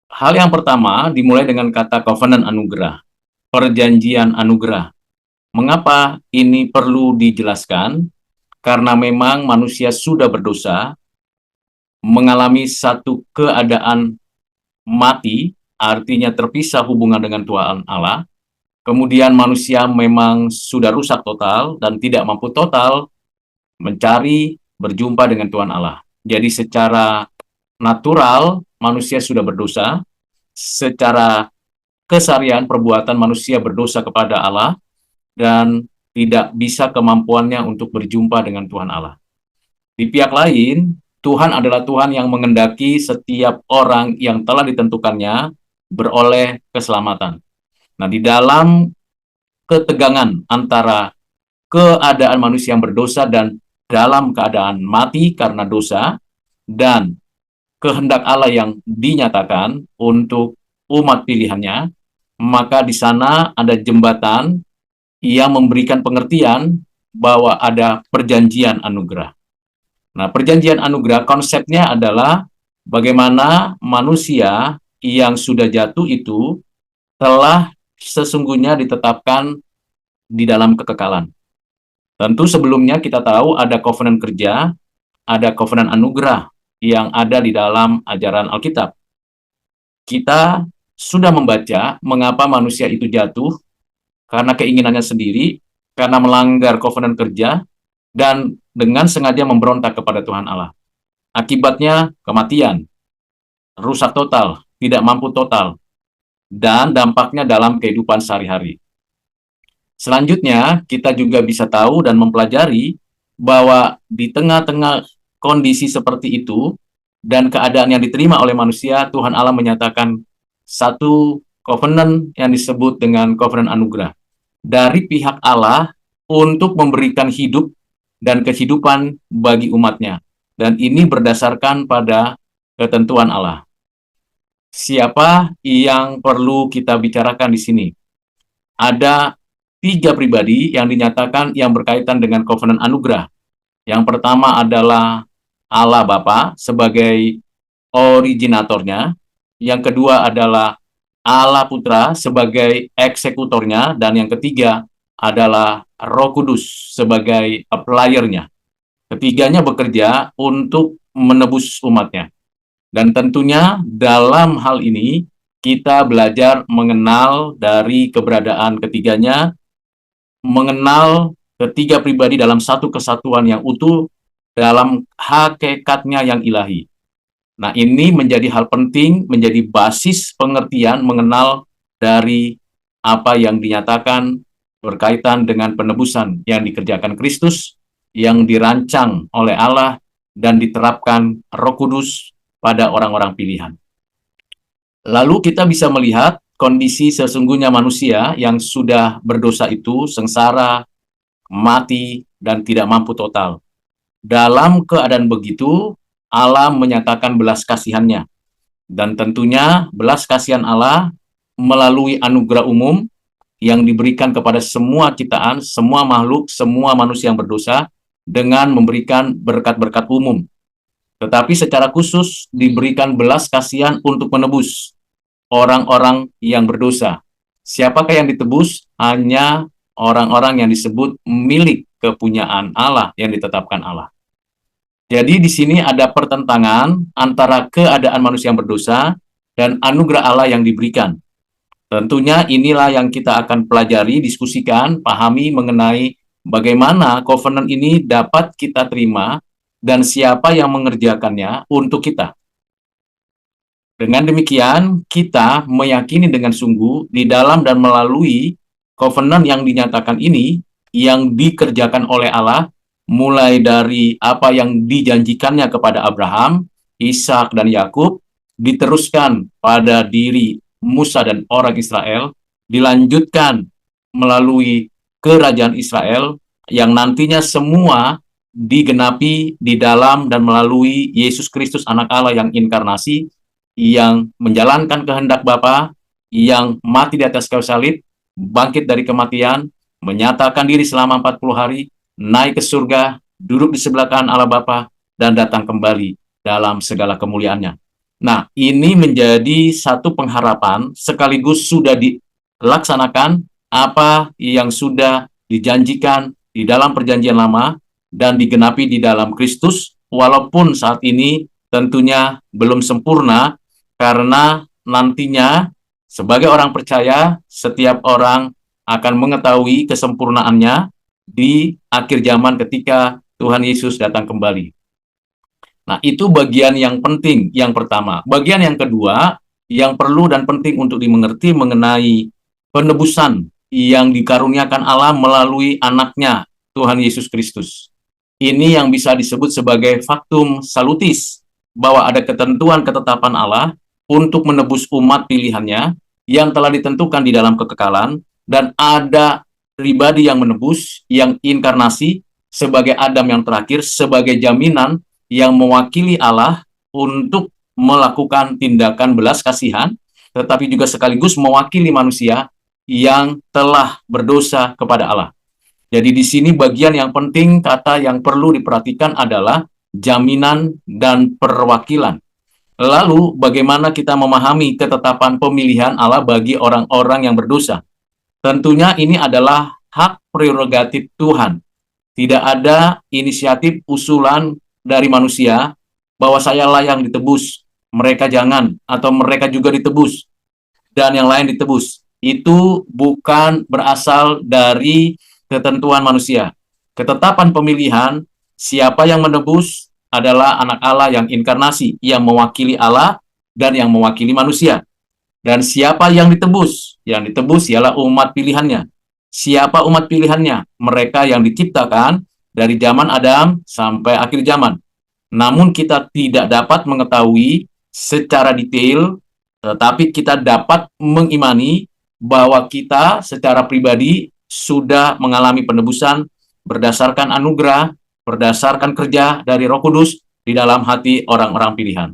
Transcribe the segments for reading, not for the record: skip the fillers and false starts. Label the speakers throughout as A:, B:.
A: Hal yang pertama dimulai dengan kata covenant anugerah, perjanjian anugerah. Mengapa ini perlu dijelaskan? Karena memang manusia sudah berdosa, mengalami satu keadaan mati, artinya terpisah hubungan dengan Tuhan Allah. Kemudian manusia memang sudah rusak total dan tidak mampu total mencari berjumpa dengan Tuhan Allah. Jadi secara natural manusia sudah berdosa, secara keseharian perbuatan manusia berdosa kepada Allah dan tidak bisa kemampuannya untuk berjumpa dengan Tuhan Allah. Di pihak lain, Tuhan adalah Tuhan yang mengendaki setiap orang yang telah ditentukannya beroleh keselamatan. Nah, di dalam ketegangan antara keadaan manusia yang berdosa dan dalam keadaan mati karena dosa, dan kehendak Allah yang dinyatakan untuk umat pilihannya, maka di sana ada jembatan yang memberikan pengertian bahwa ada perjanjian anugerah. Nah, perjanjian anugerah konsepnya adalah bagaimana manusia yang sudah jatuh itu telah sesungguhnya ditetapkan di dalam kekekalan. Tentu sebelumnya kita tahu ada covenant kerja, ada covenant anugerah yang ada di dalam ajaran Alkitab. Kita sudah membaca mengapa manusia itu jatuh karena keinginannya sendiri, karena melanggar covenant kerja, dan dengan sengaja memberontak kepada Tuhan Allah. Akibatnya kematian, rusak total, tidak mampu total, dan dampaknya dalam kehidupan sehari-hari. Selanjutnya, kita juga bisa tahu dan mempelajari bahwa di tengah-tengah kondisi seperti itu dan keadaan yang diterima oleh manusia, Tuhan Allah menyatakan satu covenant yang disebut dengan covenant anugerah dari pihak Allah untuk memberikan hidup dan kehidupan bagi umatnya. Dan ini berdasarkan pada ketentuan Allah. Siapa yang perlu kita bicarakan di sini? Ada tiga pribadi yang dinyatakan yang berkaitan dengan covenant anugerah. Yang pertama adalah Allah Bapa sebagai originatornya. Yang kedua adalah Allah Putra sebagai eksekutornya. Dan yang ketiga adalah Roh Kudus sebagai applier-nya. Ketiganya bekerja untuk menebus umatnya. Dan tentunya dalam hal ini kita belajar mengenal dari keberadaan ketiganya, mengenal ketiga pribadi dalam satu kesatuan yang utuh dalam hakikatnya yang ilahi. Nah, ini menjadi hal penting, menjadi basis pengertian mengenal dari apa yang dinyatakan berkaitan dengan penebusan yang dikerjakan Kristus, yang dirancang oleh Allah, dan diterapkan Roh Kudus pada orang-orang pilihan. Lalu kita bisa melihat kondisi sesungguhnya manusia yang sudah berdosa itu sengsara, mati, dan tidak mampu total. Dalam keadaan begitu, Allah menyatakan belas kasihannya. Dan tentunya belas kasihan Allah melalui anugerah umum yang diberikan kepada semua ciptaan, semua makhluk, semua manusia yang berdosa dengan memberikan berkat-berkat umum. Tetapi secara khusus diberikan belas kasihan untuk menebus orang-orang yang berdosa. Siapakah yang ditebus? Hanya orang-orang yang disebut milik kepunyaan Allah yang ditetapkan Allah. Jadi di sini ada pertentangan antara keadaan manusia yang berdosa dan anugerah Allah yang diberikan. Tentunya inilah yang kita akan pelajari, diskusikan, pahami mengenai bagaimana covenant ini dapat kita terima dan siapa yang mengerjakannya untuk kita. Dengan demikian, kita meyakini dengan sungguh di dalam dan melalui covenant yang dinyatakan ini, yang dikerjakan oleh Allah, mulai dari apa yang dijanjikannya kepada Abraham, Ishak, dan Yakub, diteruskan pada diri Musa dan orang Israel, dilanjutkan melalui kerajaan Israel, yang nantinya semua digenapi di dalam dan melalui Yesus Kristus anak Allah yang inkarnasi, yang menjalankan kehendak Bapa, yang mati di atas kayu salib, bangkit dari kematian, menyatakan diri selama 40 hari, naik ke surga, duduk di sebelah kanan Allah Bapa, dan datang kembali dalam segala kemuliaannya. Nah, ini menjadi satu pengharapan sekaligus sudah dilaksanakan apa yang sudah dijanjikan di dalam perjanjian lama dan digenapi di dalam Kristus, walaupun saat ini tentunya belum sempurna, karena nantinya sebagai orang percaya, setiap orang akan mengetahui kesempurnaannya di akhir zaman ketika Tuhan Yesus datang kembali. Nah, itu bagian yang penting, yang pertama. Bagian yang kedua, yang perlu dan penting untuk dimengerti mengenai penebusan yang dikaruniakan Allah melalui anaknya, Tuhan Yesus Kristus. Ini yang bisa disebut sebagai faktum salutis, bahwa ada ketentuan ketetapan Allah untuk menebus umat pilihannya yang telah ditentukan di dalam kekekalan, dan ada pribadi yang menebus, yang inkarnasi sebagai Adam yang terakhir, sebagai jaminan yang mewakili Allah untuk melakukan tindakan belas kasihan, tetapi juga sekaligus mewakili manusia yang telah berdosa kepada Allah. Jadi di sini bagian yang penting, kata yang perlu diperhatikan adalah jaminan dan perwakilan. Lalu bagaimana kita memahami ketetapan pemilihan Allah bagi orang-orang yang berdosa? Tentunya ini adalah hak prerogatif Tuhan. Tidak ada inisiatif usulan dari manusia bahwa sayalah yang ditebus, mereka jangan, atau mereka juga ditebus, dan yang lain ditebus. Itu bukan berasal dari ketentuan manusia. Ketetapan pemilihan, siapa yang menebus adalah anak Allah yang inkarnasi, yang mewakili Allah dan yang mewakili manusia. Dan siapa yang ditebus? Yang ditebus ialah umat pilihannya. Siapa umat pilihannya? Mereka yang diciptakan dari zaman Adam sampai akhir zaman. Namun kita tidak dapat mengetahui secara detail, tetapi kita dapat mengimani bahwa kita secara pribadi sudah mengalami penebusan berdasarkan anugerah, berdasarkan kerja dari Roh Kudus di dalam hati orang-orang pilihan.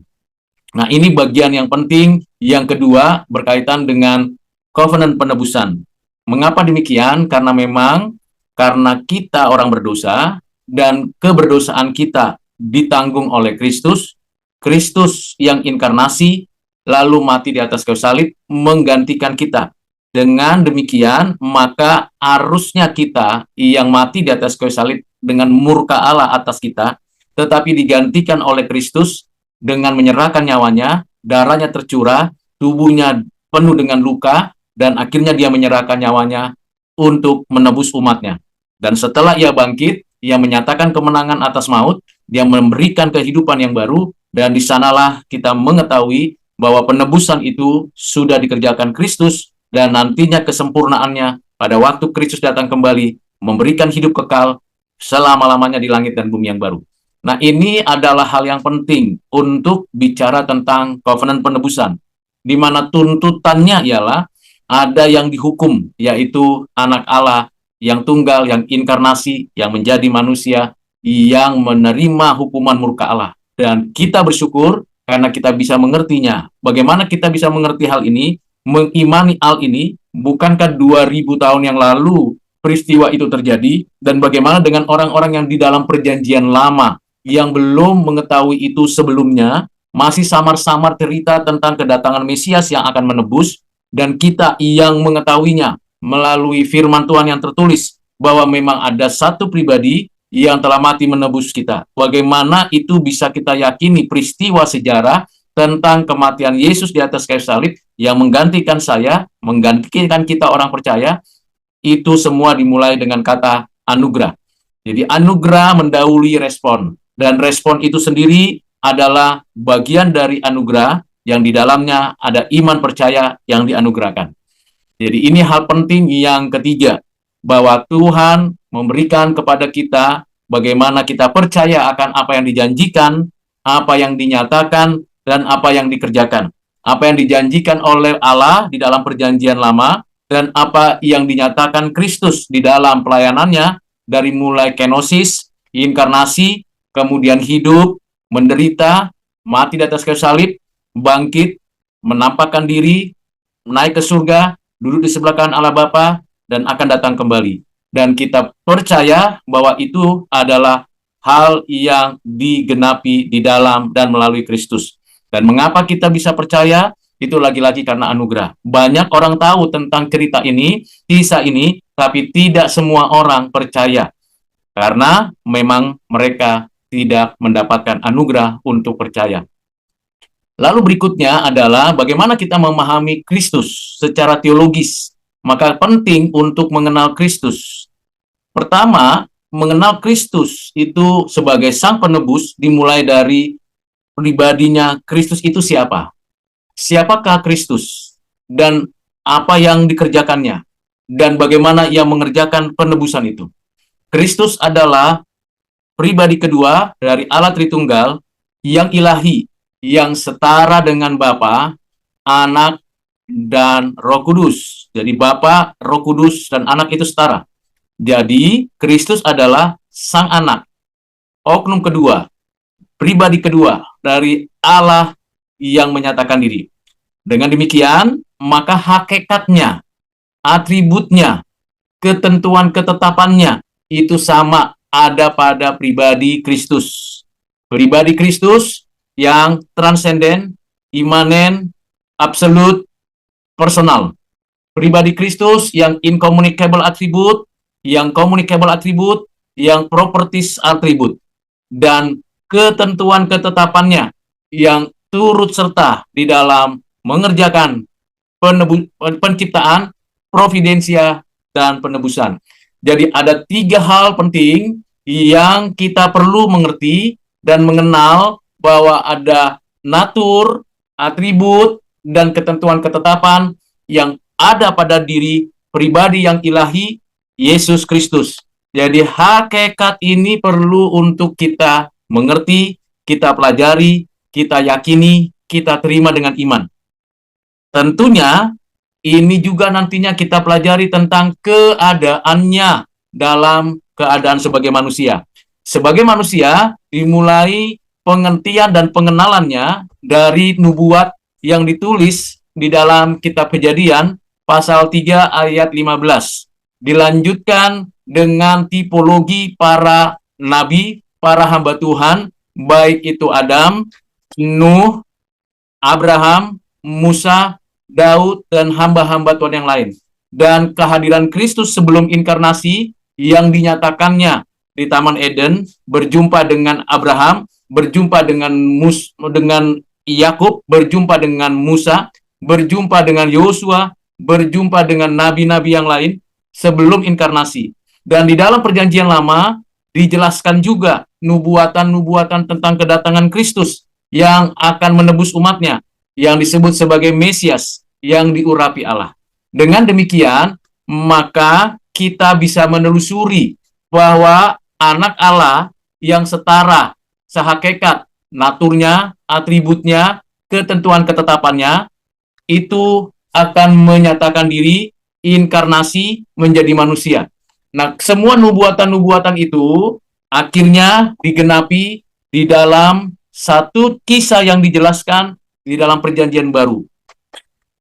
A: Nah, ini bagian yang penting. Yang kedua, berkaitan dengan covenant penebusan. Mengapa demikian? Karena memang karena kita orang berdosa dan keberdosaan kita ditanggung oleh Kristus, Kristus yang inkarnasi lalu mati di atas kayu salib menggantikan kita. Dengan demikian, maka harusnya kita yang mati di atas kayu salib dengan murka Allah atas kita, tetapi digantikan oleh Kristus dengan menyerahkan nyawanya, darahnya tercurah, tubuhnya penuh dengan luka, dan akhirnya dia menyerahkan nyawanya untuk menebus umatnya. Dan setelah ia bangkit, ia menyatakan kemenangan atas maut, dia memberikan kehidupan yang baru, dan di sanalah kita mengetahui bahwa penebusan itu sudah dikerjakan Kristus, dan nantinya kesempurnaannya pada waktu Kristus datang kembali, memberikan hidup kekal selama-lamanya di langit dan bumi yang baru. Nah, ini adalah hal yang penting untuk bicara tentang covenant penebusan, di mana tuntutannya ialah ada yang dihukum, yaitu anak Allah yang tunggal, yang inkarnasi, yang menjadi manusia, yang menerima hukuman murka Allah. Dan kita bersyukur karena kita bisa mengertinya. Bagaimana kita bisa mengerti hal ini, mengimani hal ini? Bukankah 2000 tahun yang lalu peristiwa itu terjadi? Dan bagaimana dengan orang-orang yang di dalam perjanjian lama, yang belum mengetahui itu sebelumnya, masih samar-samar cerita tentang kedatangan Mesias yang akan menebus, dan kita yang mengetahuinya melalui firman Tuhan yang tertulis bahwa memang ada satu pribadi yang telah mati menebus kita. Bagaimana itu bisa kita yakini peristiwa sejarah tentang kematian Yesus di atas kayu salib yang menggantikan saya, menggantikan kita orang percaya, itu semua dimulai dengan kata anugerah. Jadi anugerah mendahului respon, dan respon itu sendiri adalah bagian dari anugerah yang di dalamnya ada iman percaya yang dianugerahkan. Jadi ini hal penting yang ketiga, bahwa Tuhan memberikan kepada kita bagaimana kita percaya akan apa yang dijanjikan, apa yang dinyatakan, dan apa yang dikerjakan. Apa yang dijanjikan oleh Allah di dalam perjanjian lama, dan apa yang dinyatakan Kristus di dalam pelayanannya, dari mulai kenosis, inkarnasi, kemudian hidup, menderita, mati di atas kayu salib, bangkit, menampakkan diri, naik ke surga, duduk di sebelah kanan Allah Bapa, dan akan datang kembali. Dan kita percaya bahwa itu adalah hal yang digenapi di dalam dan melalui Kristus. Dan mengapa kita bisa percaya? Itu lagi-lagi karena anugerah. Banyak orang tahu tentang cerita ini, kisah ini, tapi tidak semua orang percaya. Karena memang mereka tidak mendapatkan anugerah untuk percaya. Lalu berikutnya adalah bagaimana kita memahami Kristus secara teologis. Maka penting untuk mengenal Kristus. Pertama, mengenal Kristus itu sebagai Sang Penebus dimulai dari pribadinya. Kristus itu siapa? Siapakah Kristus? Dan apa yang dikerjakannya? Dan bagaimana ia mengerjakan penebusan itu? Kristus adalah pribadi kedua dari Allah Tritunggal yang ilahi, yang setara dengan Bapa, Anak, dan Roh Kudus. Jadi Bapa, Roh Kudus, dan Anak itu setara. Jadi Kristus adalah Sang Anak. Oknum kedua, pribadi kedua dari Allah yang menyatakan diri. Dengan demikian, maka hakikatnya, atributnya, ketentuan ketetapannya itu sama ada pada pribadi Kristus. Pribadi Kristus yang transenden, imanen, absolut, personal. Pribadi Kristus yang incommunicable atribut, yang communicable atribut, yang properties atribut. Dan ketentuan ketetapannya yang turut serta di dalam mengerjakan penciptaan, providensia, dan penebusan. Jadi ada 3 hal penting yang kita perlu mengerti dan mengenal bahwa ada natur, atribut, dan ketentuan ketetapan yang ada pada diri pribadi yang ilahi, Yesus Kristus. Jadi hakikat ini perlu untuk kita mengerti, kita pelajari, kita yakini, kita terima dengan iman. Tentunya ini juga nantinya kita pelajari tentang keadaannya dalam keadaan sebagai manusia. Sebagai manusia, dimulai pengertian dan pengenalannya dari nubuat yang ditulis di dalam kitab Kejadian, pasal 3 ayat 15. Dilanjutkan dengan tipologi para nabi, para hamba Tuhan, baik itu Adam, Nuh, Abraham, Musa, Daud, dan hamba-hamba Tuhan yang lain. Dan kehadiran Kristus sebelum inkarnasi yang dinyatakannya di Taman Eden, berjumpa dengan Abraham, berjumpa dengan Yakub, berjumpa dengan Musa, berjumpa dengan Yosua, berjumpa dengan nabi-nabi yang lain sebelum inkarnasi. Dan di dalam perjanjian lama dijelaskan juga nubuatan-nubuatan tentang kedatangan Kristus yang akan menebus umatnya, yang disebut sebagai Mesias, yang diurapi Allah. Dengan demikian, maka kita bisa menelusuri bahwa anak Allah yang setara, sehakikat, naturnya, atributnya, ketentuan ketetapannya, itu akan menyatakan diri, inkarnasi, menjadi manusia. Nah, semua nubuatan-nubuatan itu akhirnya digenapi di dalam satu kisah yang dijelaskan di dalam perjanjian baru.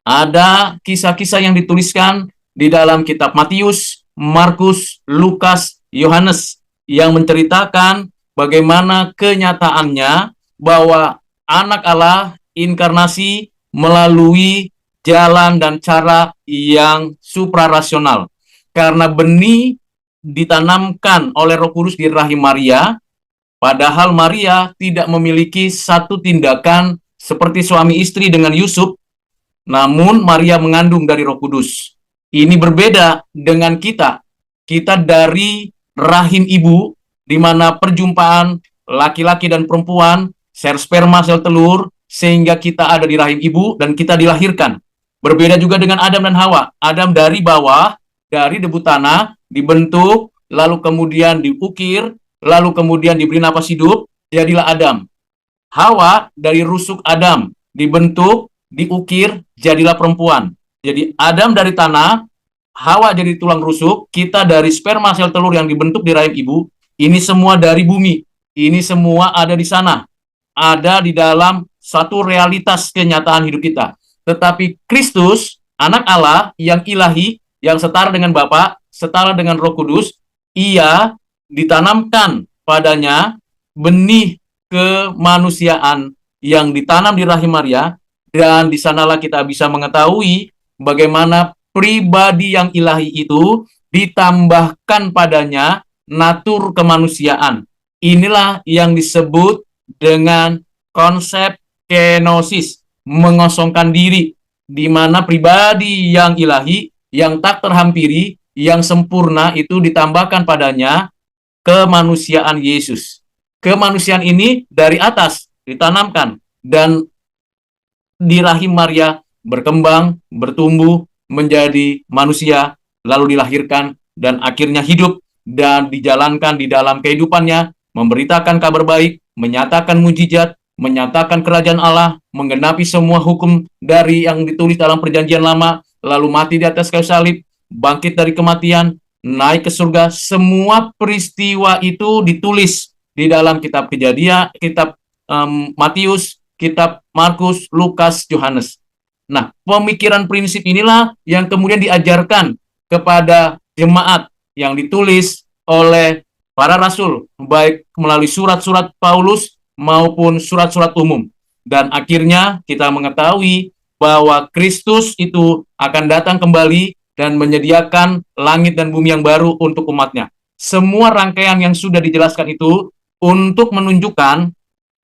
A: Ada kisah-kisah yang dituliskan di dalam kitab Matius, Markus, Lukas, Yohanes yang menceritakan bagaimana kenyataannya bahwa anak Allah inkarnasi melalui jalan dan cara yang suprarasional. Karena benih ditanamkan oleh Roh Kudus di rahim Maria, padahal Maria tidak memiliki satu tindakan seperti suami istri dengan Yusuf, namun Maria mengandung dari Roh Kudus. Ini berbeda dengan kita. Kita dari rahim ibu, di mana perjumpaan laki-laki dan perempuan, sel sperma, sel telur, sehingga kita ada di rahim ibu dan kita dilahirkan. Berbeda juga dengan Adam dan Hawa. Adam dari bawah, dari debu tanah, dibentuk, lalu kemudian diukir, lalu kemudian diberi napas hidup, jadilah Adam. Hawa dari rusuk Adam, dibentuk, diukir, jadilah perempuan. Jadi Adam dari tanah, Hawa jadi tulang rusuk, kita dari sperma sel telur yang dibentuk di rahim ibu, ini semua dari bumi. Ini semua ada di sana. Ada di dalam satu realitas kenyataan hidup kita. Tetapi Kristus, anak Allah yang ilahi, yang setara dengan Bapa, setara dengan Roh Kudus, ia ditanamkan padanya benih kemanusiaan yang ditanam di rahim Maria, dan di sanalah kita bisa mengetahui bagaimana pribadi yang ilahi itu ditambahkan padanya natur kemanusiaan. Inilah yang disebut dengan konsep kenosis, mengosongkan diri, di mana pribadi yang ilahi, yang tak terhampiri, yang sempurna itu ditambahkan padanya kemanusiaan Yesus. Kemanusiaan ini dari atas ditanamkan dan di rahim Maria berkembang, bertumbuh menjadi manusia, lalu dilahirkan dan akhirnya hidup dan dijalankan di dalam kehidupannya, memberitakan kabar baik, menyatakan mujizat, menyatakan kerajaan Allah, menggenapi semua hukum dari yang ditulis dalam perjanjian lama, lalu mati di atas kayu salib, bangkit dari kematian, naik ke surga. Semua peristiwa itu ditulis di dalam kitab Kejadian, kitab Matius, kitab Markus, Lukas, Yohanes. Nah, pemikiran prinsip inilah yang kemudian diajarkan kepada jemaat yang ditulis oleh para rasul, baik melalui surat-surat Paulus maupun surat-surat umum. Dan akhirnya kita mengetahui bahwa Kristus itu akan datang kembali dan menyediakan langit dan bumi yang baru untuk umatnya. Semua rangkaian yang sudah dijelaskan itu untuk menunjukkan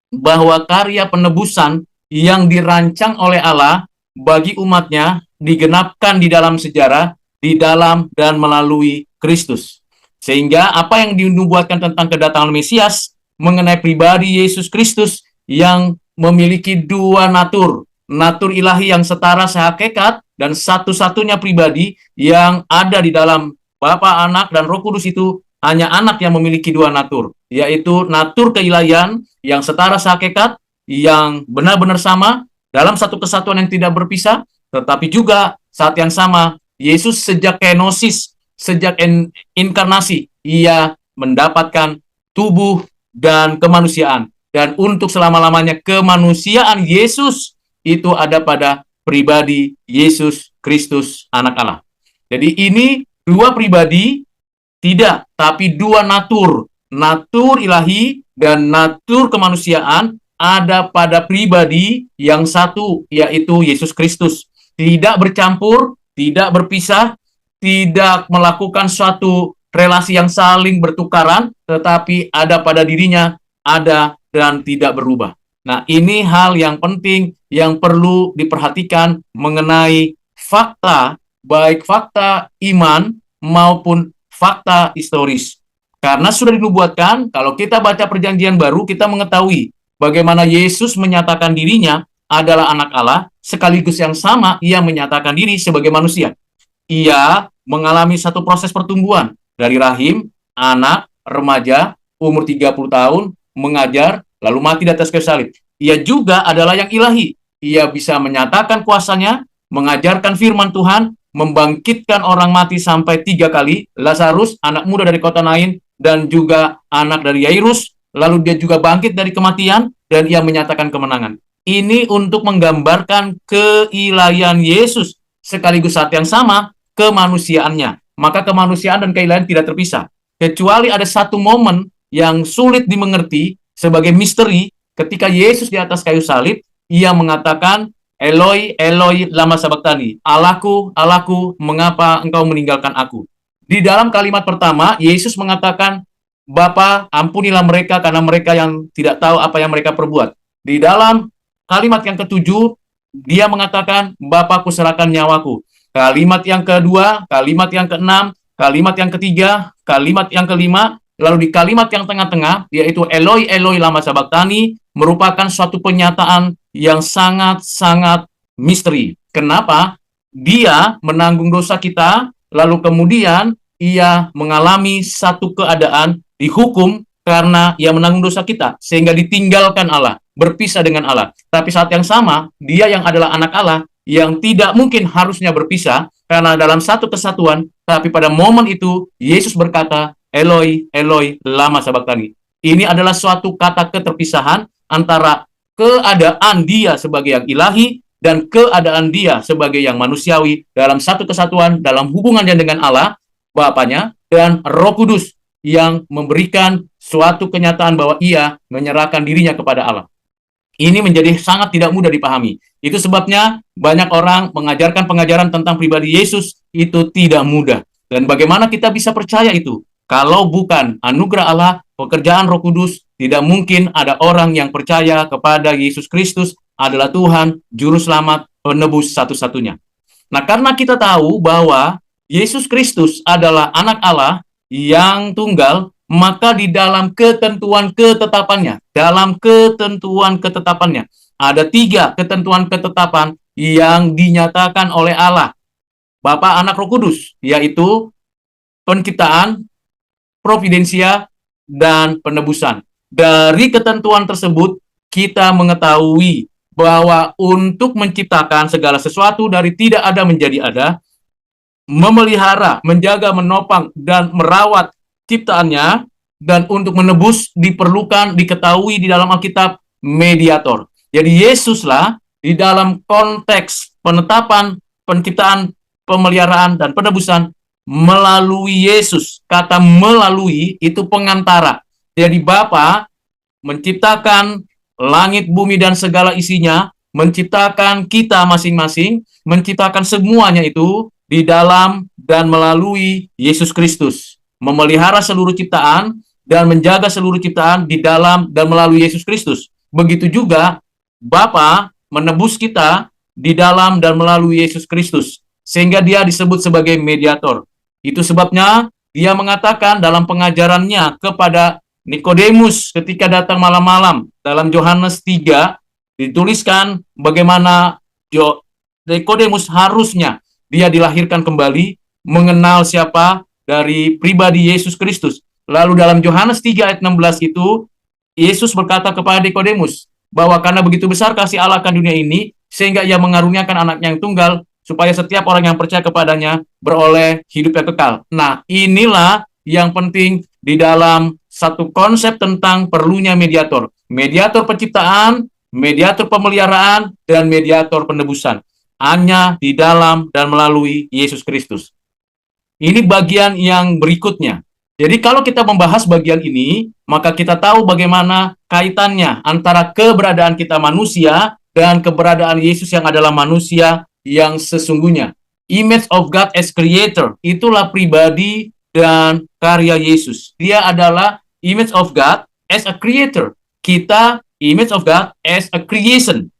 A: bahwa karya penebusan yang dirancang oleh Allah bagi umatnya digenapkan di dalam sejarah, di dalam dan melalui Kristus. Sehingga apa yang dinubuatkan tentang kedatangan Mesias mengenai pribadi Yesus Kristus yang memiliki dua natur, natur ilahi yang setara sehakikat dan satu-satunya pribadi yang ada di dalam Bapa, Anak, dan Roh Kudus itu hanya Anak yang memiliki dua natur, yaitu natur keilahian yang setara sehakikat, yang benar-benar sama dalam satu kesatuan yang tidak berpisah, tetapi juga saat yang sama, Yesus sejak kenosis, sejak inkarnasi, ia mendapatkan tubuh dan kemanusiaan. Dan untuk selama-lamanya kemanusiaan Yesus itu ada pada pribadi Yesus Kristus, Anak Allah. Jadi ini dua pribadi, tidak, tapi dua natur. Natur ilahi dan natur kemanusiaan ada pada pribadi yang satu, yaitu Yesus Kristus. Tidak bercampur, tidak berpisah, tidak melakukan suatu relasi yang saling bertukaran, tetapi ada pada dirinya, ada dan tidak berubah. Nah, ini hal yang penting yang perlu diperhatikan mengenai fakta, baik fakta iman maupun fakta historis. Karena sudah dinubuatkan, kalau kita baca perjanjian baru, kita mengetahui bagaimana Yesus menyatakan dirinya adalah anak Allah, sekaligus yang sama ia menyatakan diri sebagai manusia. Ia mengalami satu proses pertumbuhan dari rahim, anak, remaja, umur 30 tahun, mengajar, lalu mati di atas kayu salib. Ia juga adalah yang ilahi. Ia bisa menyatakan kuasanya, mengajarkan firman Tuhan, membangkitkan orang mati sampai 3 kali, Lazarus, anak muda dari kota Nain, dan juga anak dari Yairus, lalu dia juga bangkit dari kematian, dan ia menyatakan kemenangan. Ini untuk menggambarkan keilahian Yesus, sekaligus saat yang sama, kemanusiaannya. Maka kemanusiaan dan keilahian tidak terpisah. Kecuali ada satu momen yang sulit dimengerti sebagai misteri, ketika Yesus di atas kayu salib, ia mengatakan, Eloi, Eloi, lama sabachthani. Allahku, Allahku, mengapa engkau meninggalkan aku? Di dalam kalimat pertama, Yesus mengatakan, Bapa, ampunilah mereka karena mereka yang tidak tahu apa yang mereka perbuat. Di dalam kalimat yang ketujuh, dia mengatakan, Bapa, kuserahkan nyawaku. Kalimat yang kedua, kalimat yang keenam, kalimat yang ketiga, kalimat yang kelima, lalu di kalimat yang tengah-tengah, yaitu Eloi, Eloi, lama sabachthani, merupakan suatu penyataan yang sangat-sangat misteri. Kenapa? Dia menanggung dosa kita, lalu kemudian ia mengalami satu keadaan dihukum karena ia menanggung dosa kita, sehingga ditinggalkan Allah, berpisah dengan Allah. Tapi saat yang sama, dia yang adalah anak Allah, yang tidak mungkin harusnya berpisah, karena dalam satu kesatuan, tapi pada momen itu, Yesus berkata, Eloi, Eloi, lama sabachthani. Ini adalah suatu kata keterpisahan antara keadaan dia sebagai yang ilahi dan keadaan dia sebagai yang manusiawi dalam satu kesatuan, dalam hubungannya dengan Allah, Bapanya, dan Roh Kudus yang memberikan suatu kenyataan bahwa ia menyerahkan dirinya kepada Allah. Ini menjadi sangat tidak mudah dipahami. Itu sebabnya banyak orang mengajarkan pengajaran tentang pribadi Yesus itu tidak mudah. Dan bagaimana kita bisa percaya itu? Kalau bukan anugerah Allah, pekerjaan Roh Kudus, tidak mungkin ada orang yang percaya kepada Yesus Kristus adalah Tuhan, Juru Selamat, penebus satu-satunya. Nah, karena kita tahu bahwa Yesus Kristus adalah anak Allah yang tunggal, maka di dalam ketentuan ketetapannya, ada 3 ketentuan ketetapan yang dinyatakan oleh Allah, Bapa, Anak, Roh Kudus, yaitu penciptaan, providensia, dan penebusan. Dari ketentuan tersebut, kita mengetahui bahwa untuk menciptakan segala sesuatu dari tidak ada menjadi ada, memelihara, menjaga, menopang, dan merawat ciptaannya, dan untuk menebus diperlukan, diketahui di dalam Alkitab, mediator. Jadi Yesuslah di dalam konteks penetapan, penciptaan, pemeliharaan, dan penebusan melalui Yesus. Kata melalui itu pengantara. Jadi Bapa menciptakan langit, bumi, dan segala isinya, menciptakan kita masing-masing, menciptakan semuanya itu di dalam dan melalui Yesus Kristus. Memelihara seluruh ciptaan dan menjaga seluruh ciptaan di dalam dan melalui Yesus Kristus. Begitu juga Bapa menebus kita di dalam dan melalui Yesus Kristus, sehingga dia disebut sebagai mediator. Itu sebabnya dia mengatakan dalam pengajarannya kepada Nikodemus ketika datang malam-malam, dalam Yohanes 3 dituliskan bagaimana Nikodemus harusnya dia dilahirkan kembali, mengenal siapa dari pribadi Yesus Kristus. Lalu dalam Yohanes 3 ayat 16 itu, Yesus berkata kepada Nikodemus bahwa karena begitu besar kasih Allah akan dunia ini, sehingga ia mengaruniakan anaknya yang tunggal, supaya setiap orang yang percaya kepadanya beroleh hidup yang kekal. Nah, inilah yang penting di dalam satu konsep tentang perlunya mediator. Mediator penciptaan, mediator pemeliharaan, dan mediator penebusan. Hanya di dalam dan melalui Yesus Kristus. Ini bagian yang berikutnya. Jadi kalau kita membahas bagian ini, maka kita tahu bagaimana kaitannya antara keberadaan kita manusia dan keberadaan Yesus yang adalah manusia yang sesungguhnya. Image of God as creator, itulah pribadi dan karya Yesus. Dia adalah image of God as a creator. Kita image of God as a creation.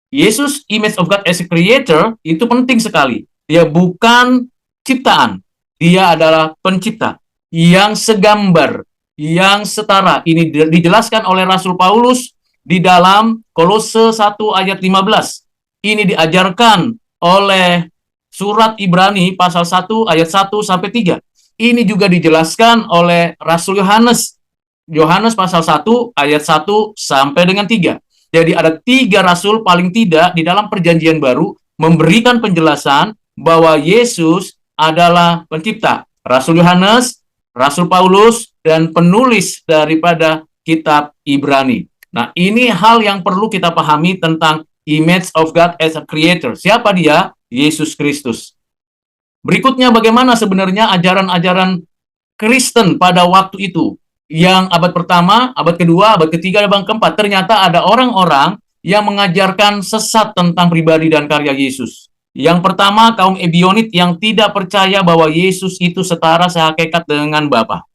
A: Yesus image of God as a creator itu penting sekali. Dia bukan ciptaan. Dia adalah pencipta yang segambar, yang setara. Ini dijelaskan oleh Rasul Paulus di dalam Kolose 1 ayat 15. Ini diajarkan oleh surat Ibrani pasal 1 ayat 1 sampai 3. Ini juga dijelaskan oleh Rasul Yohanes. Yohanes pasal 1 ayat 1 sampai dengan 3. Jadi ada 3 rasul paling tidak di dalam perjanjian baru memberikan penjelasan bahwa Yesus adalah pencipta. Rasul Yohanes, Rasul Paulus, dan penulis daripada kitab Ibrani. Nah, ini hal yang perlu kita pahami tentang image of God as a creator. Siapa dia? Yesus Kristus. Berikutnya, bagaimana sebenarnya ajaran-ajaran Kristen pada waktu itu? Yang abad pertama, abad kedua, abad ketiga, abad keempat. Ternyata ada orang-orang yang mengajarkan sesat tentang pribadi dan karya Yesus. Yang pertama, kaum Ebionit yang tidak percaya bahwa Yesus itu setara sehakikat dengan Bapa.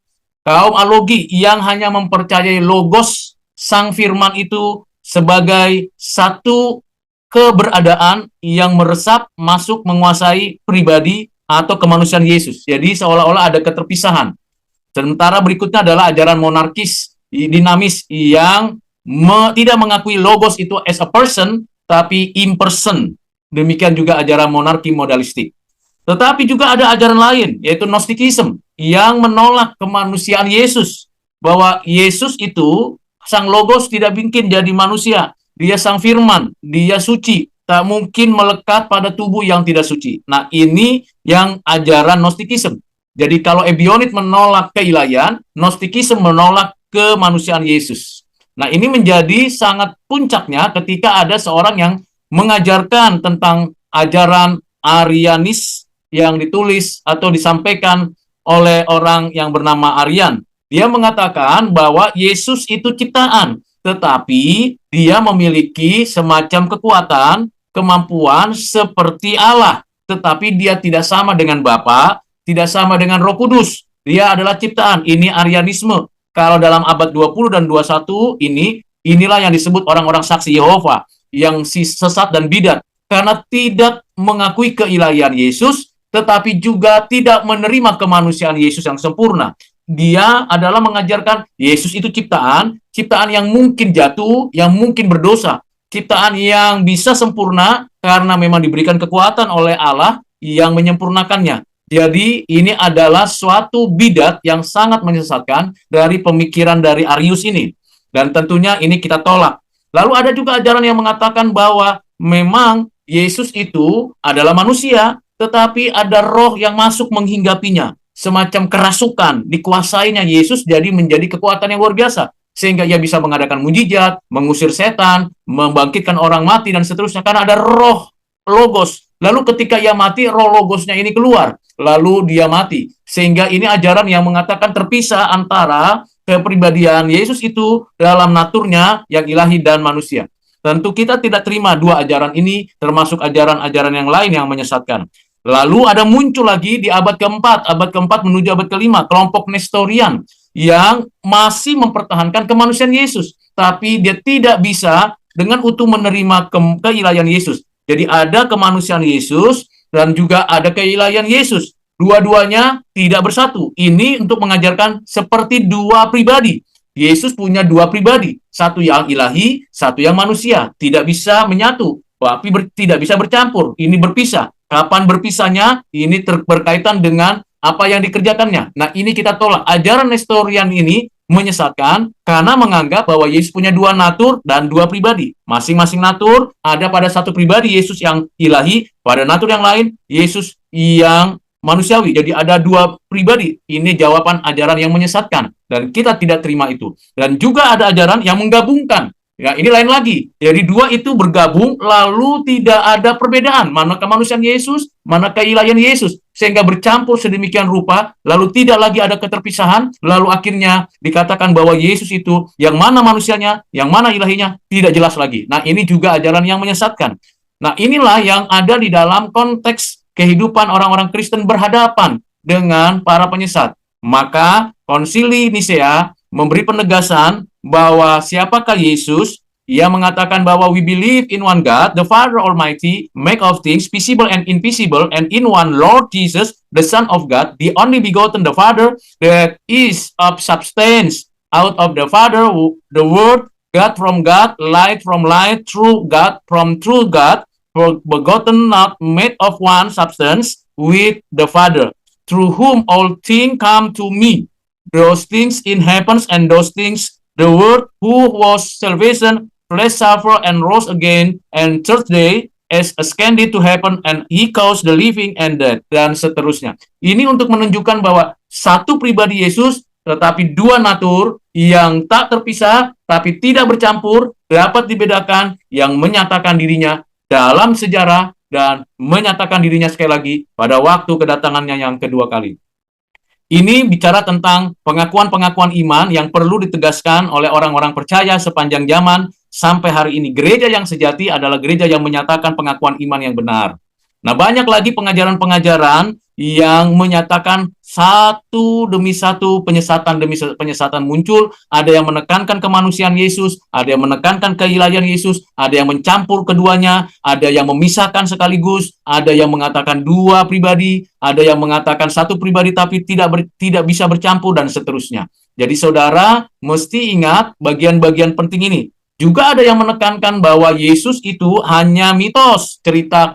A: Kaum Alogi yang hanya mempercayai logos Sang Firman itu sebagai satu keberadaan yang meresap, masuk, menguasai pribadi atau kemanusiaan Yesus. Jadi seolah-olah ada keterpisahan. Sementara berikutnya adalah ajaran monarkis, dinamis, yang tidak mengakui logos itu as a person, tapi imperson. Demikian juga ajaran monarki modalistik. Tetapi juga ada ajaran lain, yaitu Gnostikism, yang menolak kemanusiaan Yesus. Bahwa Yesus itu, sang logos tidak mungkin jadi manusia. Dia sang firman, dia suci, tak mungkin melekat pada tubuh yang tidak suci. Nah, ini yang ajaran Gnostikism. Jadi kalau Ebionit menolak keilahian, Gnostikism menolak kemanusiaan Yesus. Nah, ini menjadi sangat puncaknya ketika ada seorang yang mengajarkan tentang ajaran Arianis yang ditulis atau disampaikan oleh orang yang bernama Arian. Dia mengatakan bahwa Yesus itu ciptaan. tetapi dia memiliki semacam kekuatan, kemampuan seperti Allah. Tetapi dia tidak sama dengan Bapa, tidak sama dengan Roh Kudus. Dia adalah ciptaan. Ini Arianisme. Kalau dalam abad 20 dan 21 inilah yang disebut orang-orang saksi Yehova yang sesat dan bidat karena tidak mengakui keilahian Yesus, tetapi juga tidak menerima kemanusiaan Yesus yang sempurna. Dia adalah mengajarkan Yesus itu ciptaan yang mungkin jatuh, yang mungkin berdosa, ciptaan yang bisa sempurna karena memang diberikan kekuatan oleh Allah yang menyempurnakannya. Jadi ini adalah suatu bidat yang sangat menyesatkan dari pemikiran dari Arius ini. Dan tentunya ini kita tolak. Lalu ada juga ajaran yang mengatakan bahwa memang Yesus itu adalah manusia, tetapi ada roh yang masuk menghinggapinya. Semacam kerasukan, dikuasainya Yesus jadi menjadi kekuatan yang luar biasa. Sehingga ia bisa mengadakan mujizat, mengusir setan, membangkitkan orang mati, dan seterusnya. Karena ada roh logos. Lalu ketika ia mati, roh logosnya ini keluar. Lalu dia mati. Sehingga ini ajaran yang mengatakan terpisah antara kepribadian Yesus itu dalam naturnya yang ilahi dan manusia. Tentu kita tidak terima dua ajaran ini, termasuk ajaran-ajaran yang lain yang menyesatkan. Lalu ada muncul lagi di abad keempat menuju abad kelima, kelompok Nestorian yang masih mempertahankan kemanusiaan Yesus. Tapi dia tidak bisa dengan utuh menerima keilahian Yesus. Jadi ada kemanusiaan Yesus dan juga ada keilahian Yesus. Dua-duanya tidak bersatu. Ini untuk mengajarkan seperti dua pribadi. Yesus punya dua pribadi. Satu yang ilahi, satu yang manusia. Tidak bisa menyatu, tapi tidak bisa bercampur. Ini berpisah. Kapan berpisahnya? Ini berkaitan dengan apa yang dikerjakannya. Nah, ini kita tolak. Ajaran Nestorian ini menyesatkan karena menganggap bahwa Yesus punya dua natur dan dua pribadi. Masing-masing natur ada pada satu pribadi, Yesus yang ilahi, pada natur yang lain, Yesus yang manusiawi. Jadi ada dua pribadi. Ini jawaban ajaran yang menyesatkan. Dan kita tidak terima itu. Dan juga ada ajaran yang menggabungkan. Ya, ini lain lagi. Jadi dua itu bergabung, lalu tidak ada perbedaan. Mana kemanusiaan Yesus, mana keilahian Yesus. Sehingga bercampur sedemikian rupa, lalu tidak lagi ada keterpisahan, lalu akhirnya dikatakan bahwa Yesus itu, yang mana manusianya, yang mana ilahinya, tidak jelas lagi. Nah, ini juga ajaran yang menyesatkan. Nah, inilah yang ada di dalam konteks kehidupan orang-orang Kristen berhadapan dengan para penyesat. Maka, Konsili Nisea memberi penegasan bahwa siapakah Yesus. Ia mengatakan bahwa we believe in one God, the Father Almighty, make of things visible and invisible, and in one Lord Jesus, the Son of God, the only begotten, the Father, that is of substance, out of the Father, the Word, God from God, light from light, true God from true God, begotten, not made of one substance, with the Father, through whom all things come to me, those things in heavens and those things the Word who was salvation, flesh suffer and rose again, and third day as ascended to heaven, and he caused the living and dead, dan seterusnya. Ini untuk menunjukkan bahwa satu pribadi Yesus, tetapi dua natur yang tak terpisah, tapi tidak bercampur, dapat dibedakan, yang menyatakan dirinya dalam sejarah, dan menyatakan dirinya sekali lagi pada waktu kedatangannya yang kedua kali. Ini bicara tentang pengakuan-pengakuan iman yang perlu ditegaskan oleh orang-orang percaya sepanjang zaman sampai hari ini. Gereja yang sejati adalah gereja yang menyatakan pengakuan iman yang benar. Nah, banyak lagi pengajaran-pengajaran yang menyatakan satu demi satu penyesatan muncul. Ada yang menekankan kemanusiaan Yesus, ada yang menekankan keilahian Yesus, ada yang mencampur keduanya, ada yang memisahkan sekaligus, ada yang mengatakan dua pribadi, ada yang mengatakan satu pribadi tapi tidak bisa bercampur, dan seterusnya. Jadi saudara mesti ingat bagian-bagian penting ini. Juga ada yang menekankan bahwa Yesus itu hanya mitos, cerita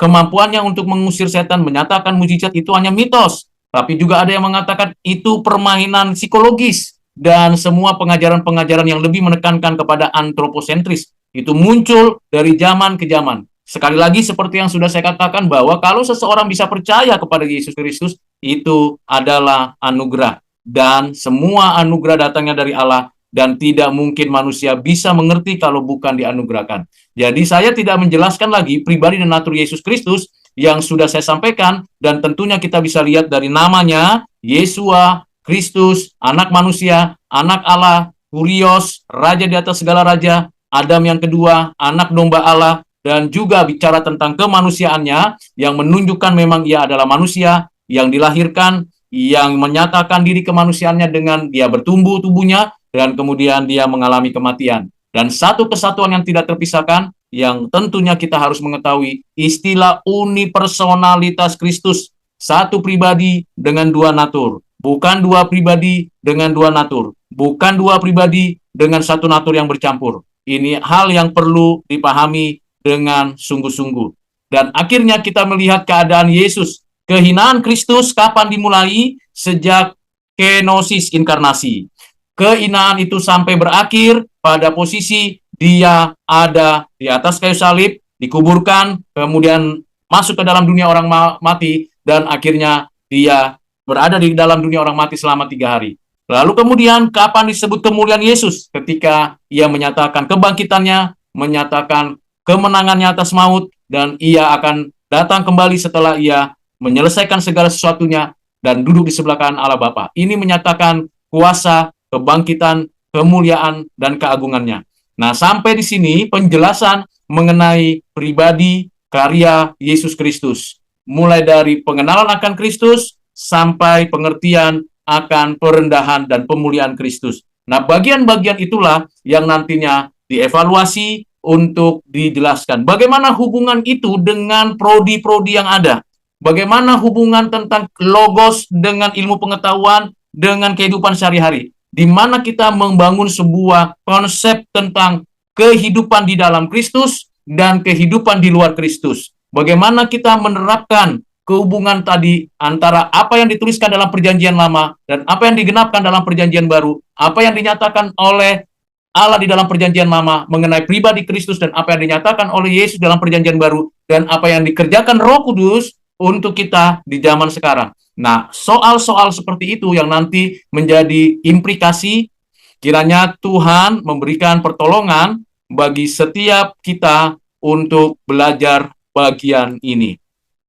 A: kemampuannya untuk mengusir setan, menyatakan mujizat itu hanya mitos. Tapi juga ada yang mengatakan itu permainan psikologis, dan semua pengajaran-pengajaran yang lebih menekankan kepada antroposentris itu muncul dari zaman ke zaman. Sekali lagi seperti yang sudah saya katakan bahwa kalau seseorang bisa percaya kepada Yesus Kristus, itu adalah anugerah, dan semua anugerah datangnya dari Allah, dan tidak mungkin manusia bisa mengerti kalau bukan dianugerahkan. Jadi saya tidak menjelaskan lagi pribadi dan natur Yesus Kristus yang sudah saya sampaikan, dan tentunya kita bisa lihat dari namanya, Yesua, Kristus, anak manusia, anak Allah, Kurios, raja di atas segala raja, Adam yang kedua, anak domba Allah, dan juga bicara tentang kemanusiaannya yang menunjukkan memang ia adalah manusia yang dilahirkan, yang menyatakan diri kemanusiaannya dengan dia bertumbuh tubuhnya, dan kemudian dia mengalami kematian. Dan satu kesatuan yang tidak terpisahkan, yang tentunya kita harus mengetahui, istilah unipersonalitas Kristus, satu pribadi dengan dua natur, bukan dua pribadi dengan dua natur, bukan dua pribadi dengan satu natur yang bercampur. Ini hal yang perlu dipahami dengan sungguh-sungguh. Dan akhirnya kita melihat keadaan Yesus. Kehinaan Kristus kapan dimulai? Sejak kenosis inkarnasi. Kehinaan itu sampai berakhir pada posisi dia ada di atas kayu salib, dikuburkan, kemudian masuk ke dalam dunia orang mati, dan akhirnya dia berada di dalam dunia orang mati selama 3 hari. Lalu kemudian kapan disebut kemuliaan Yesus? Ketika ia menyatakan kebangkitannya, menyatakan kemenangannya atas maut, dan ia akan datang kembali setelah ia menyelesaikan segala sesuatunya dan duduk di sebelah kanan Allah Bapa. Ini menyatakan kuasa, kebangkitan, kemuliaan, dan keagungannya. Nah, sampai di sini penjelasan mengenai pribadi karya Yesus Kristus. Mulai dari pengenalan akan Kristus sampai pengertian akan perendahan dan pemulihan Kristus. Nah, bagian-bagian itulah yang nantinya dievaluasi untuk dijelaskan. Bagaimana hubungan itu dengan prodi-prodi yang ada? Bagaimana hubungan tentang logos dengan ilmu pengetahuan dengan kehidupan sehari-hari? Di mana kita membangun sebuah konsep tentang kehidupan di dalam Kristus dan kehidupan di luar Kristus. Bagaimana kita menerapkan kehubungan tadi antara apa yang dituliskan dalam perjanjian lama dan apa yang digenapkan dalam perjanjian baru, apa yang dinyatakan oleh Allah di dalam perjanjian lama mengenai pribadi Kristus dan apa yang dinyatakan oleh Yesus dalam perjanjian baru, dan apa yang dikerjakan Roh Kudus untuk kita di zaman sekarang. Nah, soal-soal seperti itu yang nanti menjadi implikasi, kiranya Tuhan memberikan pertolongan bagi setiap kita untuk belajar bagian ini.